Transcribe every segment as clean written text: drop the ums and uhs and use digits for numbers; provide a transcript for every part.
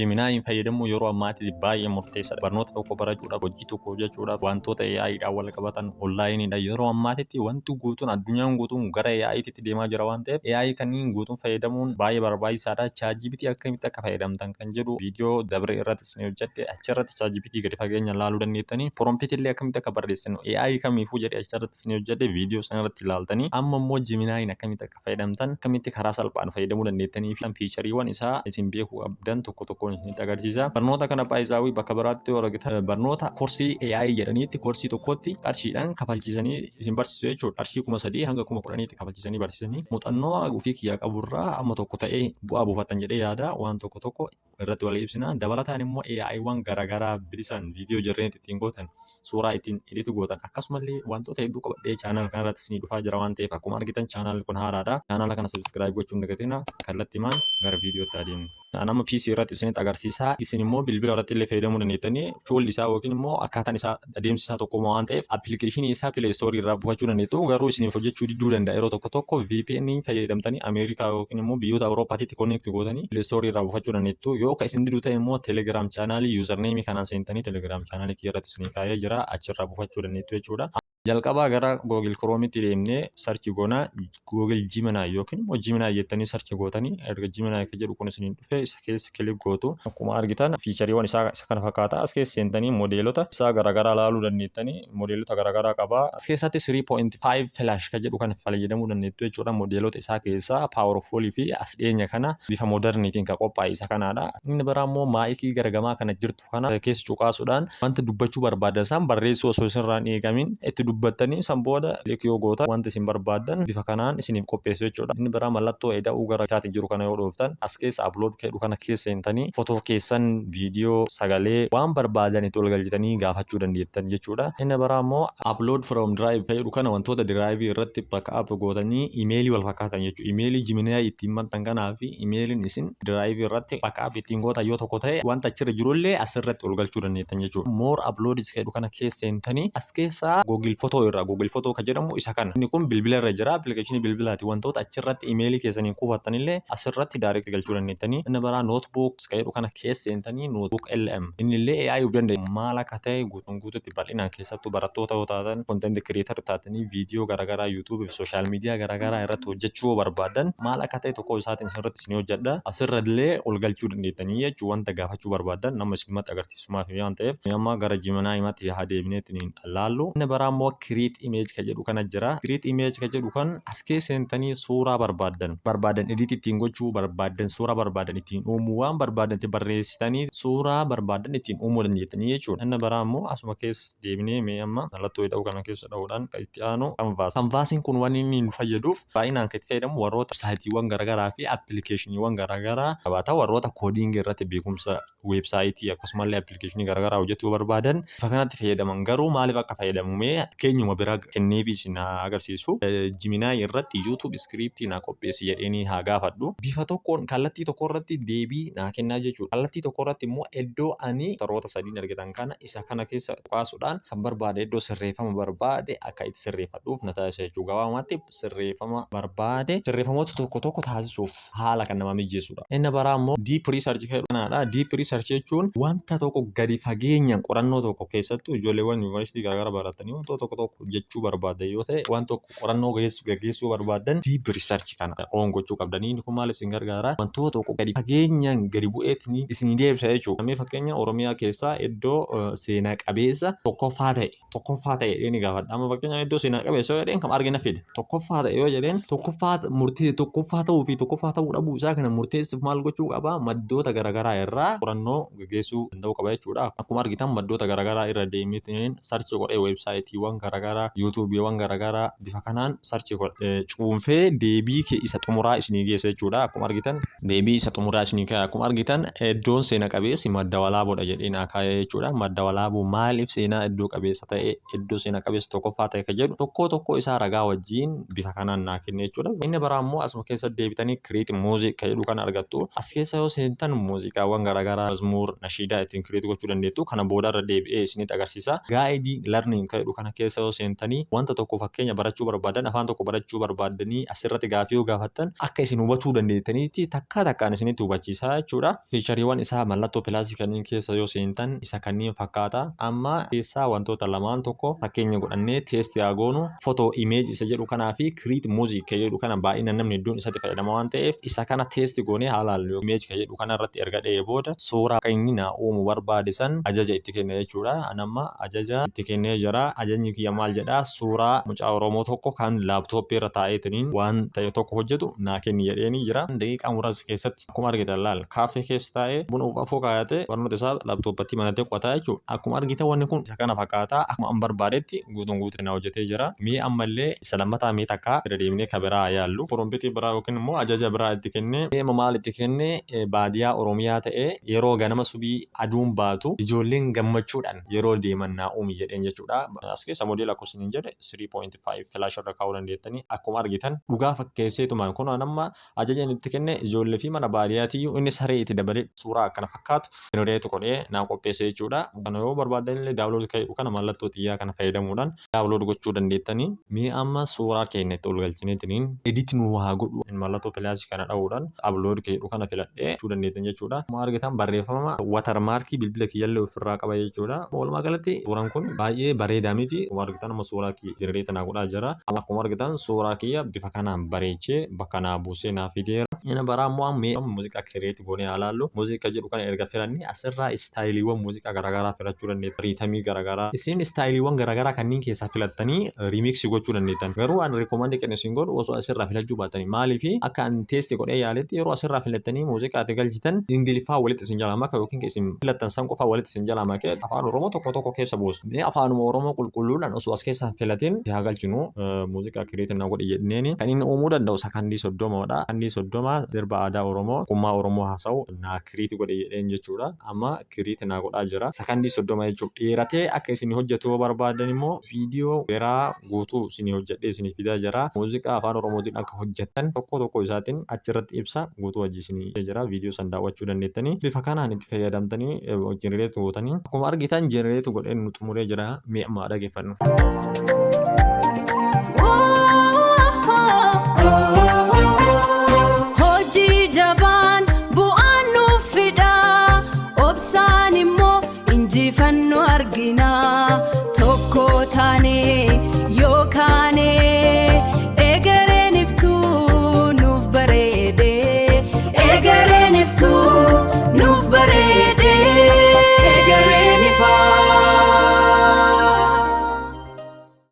Gemini fayyadamu yeroo ammaatti baay'ee murteessaadha. Barnoota tokko barachuudhaaf, hojii tokko hojjechuudhaaf, wantoota AI'dhaan wal qabatan onlaayiniidha. Yeroo ammaatti wanti guutuun addunyaan guutuun gara AI'tti deemaa jira waan ta'eef AI kanneen guutuun fayyadamuun baay'ee barbaachisaadha. ChatGPT akkamitti akka fayyadamtan kan jedhu viidiyoo dabre irrattis ni hojjedhe. Achirratti ChatGPT gadi fageenyaan ilaaluu dandeettanii prompt illee akkamitti akka barreessinu AI kamiifuu jedhee achirrattis ni hojjedhe viidiyoo sanarratti ilaaltanii amma immoo Gemini akkamitti akka fayyadamtan akkamitti karaa salphaan fayyadamuu dandeettanii fi fiichariiwwan isaa isin beekuu qabdan tokko tokkoon isinitti agarsiisa. Barnoota kana baay'isaawii bakka biraatti yoo argitan barnoota koorsii AI jedhaniitti koorsii tokkotti qarshiidhaan kafalchiisanii isin barsiisu jechuudha. Qarshii 3,000 hanga 10,000tti kafalchiisanii barsiisanii muuxannoo ofii kiyyaa qaburraa amma tokko ta'ee bu'aa buufatan jedhee yaada waan tokko tokko irratti wal ibsina. Dabalataan immoo AI'wwan garaagaraa bilisan viidiyoo jirreen ittiin gootan suuraa ittiin ediit gootan akkasumallee wantoota hedduu qabadhee chaanal kanarratti isinii dhufaa jira waan ta'eef akkuma argitan chaanalli kun haaraadha. Chaanala kana subscribe gochuun dagatina kallattiimaan gara viidiyootti adeemna. Nama PC irratti isinitti agarsiisa. Isin immoo bilbila irratti illee fayyadamuu dandeettanii fuulli isaa yookiin immoo akkaataan isaa adeemsi isaa tokko waan ta'eef appilikeeshinii isaa Play Store irraa buufachuu dandeettu. Garuu isiniif hojjechuu diduu danda'a yeroo tokko tokko VPN fayyadamtanii Ameerikaa yookiin immoo biyyoota Awurooppaatti connect gootanii Play Store irraa buufachuu dandeettu. Yoo ka isin diduu ta'e immoo Telegram chaanaalii username kanaan seentanii Telegram chaanaalii kiyya irratti isinii kaa'ee jira achirraa buufachuu dandeettu jechuudha. Jalqabaa gara Google Chrome'tti deemnee sarchi goonaa Google Gemini yookiin immoo Gemini jettanii sarchi gootanii erga Gemini kan jedhu kun isiniin dhufe isa keessa kilik gootu akkuma argitan fiichariiwwan isaa kana fakkaata as keessa seentanii modeelota isaa garaagaraa ilaaluu dandeettanii modeelota garaagaraa qaba as keessatti 3.5 flash kan jedhu kana fayyadamuu dandeettu jechuudha modeelota isaa keessaa powerful fi as dhiyeenya kana bifa modernitiin kan qophaa'e isa kanaadha inni biraa immoo maayikii garagamaa kana jirtu kana keessa cuqaasuudhaan wanta dubbachuu barbaadan isaan barreessuu osoo isinirraa hin eegamin itti dubbattanii san booda yoo gootan wanta isin barbaadan bifa kanaan isiniif qopheessu jechuudha. Inni biraa mallattoo eda'uu gara isaatti jiru kana yoo dhooftan as keessa upload jedhu kana keessa seentanii footoo keessan viidiyoo sagalee waan barbaadan itti ol galchitanii gaafachuu dandeettan jechuudha. Inni biraa immoo upload from drive jedhu kana wantoota drive irratti backup gootanii imeelii wal fakkaatan jechuudha. Imeelii Gemini ittiin maxxan kanaa fi imeeliin isin drive irratti backup ittiin gootan yoo tokko ta'e wanta achirra jirullee asirratti ol galchuu dandeettan jechuudha. More uploads jedhu kana keessa seentanii as keessa Google Photo irraa Google Photo kan jedhamu isa kana. Inni kun bilbila irra jira appilikeeshinii bilbilaati wantoota achirratti imeelii keessaniin kuufattanillee asirratti direct galchuu dandeettanii. Inni biraa notebooks kan jedhu kana keessa seentanii notebook LM inni illee AI uf danda'u maal akka ta'e guutuutti bal'inaan keessattuu barattoota yoo taatan content creator taatanii viidiyoo garaagaraa YouTube fi social media garaagaraa irratti hojjechuu barbaadan maal akka ta'e tokko isaatiin asirratti isin hojjedha asirrallee ol galchuu dandeettanii jechuun wanta gaafachuu barbaadan nama isinumatti agarsiisumaaf waan ta'eef amma gara Gemini himatti haa deebineetiin ilaallu. Inni biraa immoo create image kan jedhu kana jira. Create image kan jedhu kan as keessa seentanii suuraa barbaadan edit ittiin gochuu barbaadan suuraa barbaadan ittiin uumuu waan barbaadan itti barreessitanii suuraa barbaadan ittiin uumuu dandeettanii jechuudha. Inni biraa immoo asuma keessa deebinee mee amma mallattoo hidhuu kana keessa dha'uudhaan kan itti aanu Canvas. Canvasiin kun waan inni nu fayyaduuf baay'inaan kan itti fayyadamu warroota saayitiiwwan garaagaraa fi appilikeeshiniiwwan garaagaraa qabaata warroota koodiingii irratti beekumsa weebsaayitii akkasumallee appilikeeshinii garaagaraa hojjechuu barbaadan bifa kanatti fayyadaman garuu maaliif akka fayyadamu mee keenyuma bira kenneefi isin agarsiisu. Gemini irratti YouTube script na qopheessi jedheenii haa gaafadhu. Bifa tokkoon kallattii tokko irratti deebii naa kennaa jechuudha. Kallattii tokko irratti immoo iddoo ani taroota sadiin argitan kana isa kana keessa qaasuudhaan kan barbaade iddoo sirreeffama barbaade akka itti sirreeffadhuuf na taasisa jechuudha. Gabaabumatti sirreeffama barbaade sirreeffamoota tokko tokko taasisuuf haala kan nama mijeessudha. Inni biraa immoo deep research kanaadha. Deep research jechuun wanta tokko gadi fageenyaan qorannoo tokko keessattuu ijoolleewwan yuunivarsiitii garaagaraa baratanii wantoota tokko tokko hojjechuu barbaadan yoo ta'e waan tokko qorannoo gaggeessuu barbaadan deep research kana gochuu qabdanii. Inni kun maaliif isin gargaara wantoota tokko gadi fageenyaan gadi bu'eetiin isin deebisa jechuudha. Namni fakkeenya Oromiyaa keessaa iddoo seenaa qabeessa tokkoffaa ta'e inni gaafadha. Amma fakkeenya iddoo seenaa qabeessa yoo jedheen kam argina fide tokkoffaa ta'e yoo jedheen tokkoffaa ta'uu fi tokkoffaa ta'uu dhabuu isaa kana murteessuuf maal gochuu qaba maddoota garaagaraa irraa qorannoo gaggeessuu danda'uu qaba jechuudha. Akkuma argitan maddoota garaagaraa irra deemeetiin sarchi godhee weebsaayitiiwwan garaagaraa yuutuubiiwwan garaagaraa bifa kanaan sarchi cuunfee deebii isa xumuraa isinii geessa jechuudha. Akkuma argitan deebii isa xumuraa isinii kaa'e akkuma argitan iddoon seena qabeessi madda walaaboodha jedheen kaa'ee jechuudha. Madda walaaboo maaliif seenaa iddoo qabeessa ta'e iddoo seena qabeessa tokkoffaa ta'e kan jedhu tokko isaa ragaa wajjin bifa kanaan naa kenne jechuudha. Inni biraa immoo asuma keessa deebitanii create music kan jedhu kan argattu as keessa yoo seentan muuziqaawwan garaagaraa mazmuur nashiidaa ittiin create gochuu dandeettu kana boodarra deebi'ee isinitti agarsiisa. Guide learning kan jedhu kana keessa keessa yoo seentanii wanta tokko fakkeenya barachuu barbaadan afaan tokko barachuu barbaadanii asirratti gaaffii yoo gaafattan akka isin hubachuu dandeettaniitti takkaan isinitti hubachiisaa jechuudha. Fiichariiwwan isaa mallattoo pilaasii kanneen keessa yoo seentan isa kanneen fakkaata. Amma keessaa wantoota lamaan tokko fakkeenya godhannee teestii haa goonu footoo imeejii isa jedhu kanaa fi kiriit muuziik jedhu kana baay'ina namni hedduun isatti fayyadama waan ta'eef isa kana teestii goonee haalaan imeejii jedhu kana irratti erga dha'ee booda suuraa akka inni naa uumu barbaade san ajaja itti kenna jechuudha. Anamma ajaja itti kennee jira. Ajajni kiyya maal jedhaa suuraa mucaa Oromoo tokko kan laaptooppii irra taa'eetiniin waan ta'e tokko hojjetu naa kenni jedheeni jira. Daqiiqaa muraasa keessatti akkuma argitan laal kaaffee keessa taa'ee buna afoo kaayatee barnoota isaa laaptooppatti maratee qo'ataa jechuudha. Akkuma argitan wanni kun isa kana fakkaata akkuma an barbaadetti guutuun naa hojjetee jira. Mee ammallee isa lammataa mee takkaa irra deemnee kabiraa yaallu porompitii biraa yookiin immoo ajaja biraa itti kennee deema maal itti kennee baadiyyaa Oromiyaa ta'ee yeroo ganama subii aduun baatu ijoolleen gammachuudhaan yeroo deeman naa uumi jedheen jechuudha. As keessa modeela akkasumas jedhe 3.5 flash irra kaa'uu dandeettanii akkuma argitan dhugaa fakkeesseetumaan kun amma ajajaan itti kenne ijoollee fi mana baadiyyaatti inni saree itti dabalee suuraa akkana fakkaatu jenereetu godhee naa qopheesse jechuudha. Kana yoo barbaadan illee daawulood ka'uu kana mallattoo xiyyaa kana fayyadamuudhaan daawulood gochuu dandeettanii mee amma suuraa keenya itti ol galchineetiniin edit nu haa godhu mallattoo pilaasii kana dha'uudhaan ablood ka'uu kana filadhee jechuu dandeettan jechuudha. Akkuma argitan barreeffama watarmaarkii bilbila kiyyallee ofirraa qaba jechuudha. Walumaa galatti suuraan kun baay'ee bareedaa miti. Akkuma argitan amma suuraa kiyya jenereeta naa godhaa jira. Akkuma argitan suuraa kiyya bifa kanaan bareechee bakka naa buusee naa fideera. Inni biraa immoo mee muuziqaa kireetii goonee ilaallu muuziqaa jedhu kana erga filanni asirraa istaayiliiwwan muuziqaa garaagaraa filachuu dandeettan. Riitamii garaagaraa isin istaayiliiwwan garaagaraa kanneen keessaa filattanii riimiksii gochuu dandeettan. Garuu an rikoomandii kennu isin godhu osoo asirraa filachuu baatanii maaliif akka an teestii godhee yaaletti yeroo asirraa filattanii muuziqaa itti galchitan ingiliffaa walitti isin jalaa maka yookiin isin filattan san qofaa walitti isin jalaa makee afaan Oromoo tokko keessa buusu. Mee afaanuma Oromoo qulqulluudhaan osoo as keessaa filatiin haa galchinu muuziqaa kireetii naa godhi jedhneeni kan inni uumuu danda'u sakandii 30dha. Sakandii 30 sirba aadaa Oromoo qummaa Oromoo haasa'u naa kireetii godhe jedheen jechuudha. Amma kireetii naa godhaa jira. Sakandii 30 jechuudha. Dheeratee akka isin hojjetu barbaadan immoo viidiyoo dheeraa guutuu isin hojjedhee isin fidaa jira. Muuziqaa afaan Oromootiin akka hojjettan tokko isaatiin achirratti ibsa guutuu hojii isin jira. Viidiyoo san daawwachuu dandeettanii bifa kanaan itti fayyadamtanii jenereetu gootanii akkuma argitan jenereetu godhee nu xumuree jira. Mee amma dhaggeeffannu. Hojii jabaan bu'aan nuuf fidaa obsaan immoo injifannoo arginaa tokko taanee yookaanee egereen iftuu nuuf bareedee egereen iftuu nuuf bareedee egereen ifaa.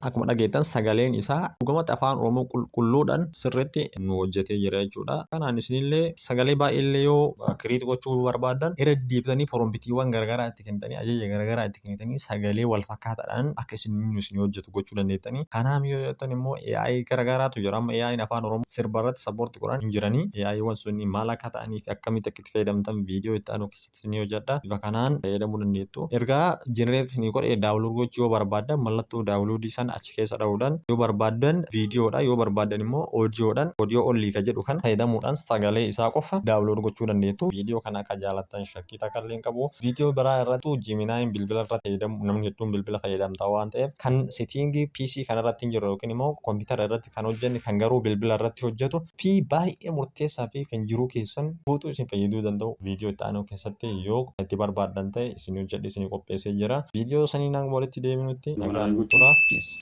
Akkuma dhageettan sagaleen isaa dhugumatti afaan Oromoo qulqulluudhaan sirriitti nu hojjetee jira jechuudha. Kanaan isinillee sagalee baay'eellee yoo kireetii gochuu barbaadan irra deebitanii porompitiiwwan garaagaraa itti kennitanii ajaja garaagaraa itti kennitanii sagalee wal fakkaataadhaan akka isin hojjetu gochuu dandeettanii. Kanaaf yoo jettan immoo AI garaagaraatu jira. Amma AI afaan Oromoo sirba irratti sappoortii godhan hin jiranii. AIwwan sunni maal akka ta'anii fi akkamitti akka itti fayyadamtan viidiyoo itti aanu keessatti hojjedha. Bifa kanaan fayyadamuu dandeettu. Ergaa jenereetii godhee daawulood gochuu yoo barbaadan mallattoo daawuloodii sana achi keessa dha'uudhaan yoo barbaadan viidiyoodha yoo barbaadan immoo oodiyoodhaan oodiyoo ollii ka jedhu kan fayyadamuudhaan sagalee isaa qofa daawulood gochuu dandeettu. Viidiyoo kana akka jaalattan shakkii takka illee hin qabu. Viidiyoo biraa irratti Jiminaayin bilbila irratti fayyadamu namni hedduun bilbila fayyadamta waan ta'eef kan seetiingii PC kanarratti hin jiru yookiin immoo kompiitara irratti kan hojjenne kan garuu bilbila irratti hojjetu fi baay'ee murteessaa fi kan jiruu keessan guutuu isin fayyaduu danda'u. Viidiyoo itti aanu keessatti yoo itti barbaadan ta'e isin hojjedhe isin qopheessee jira. Viidiyoo sanii naan walitti deebinutti nagaan tura. Peace.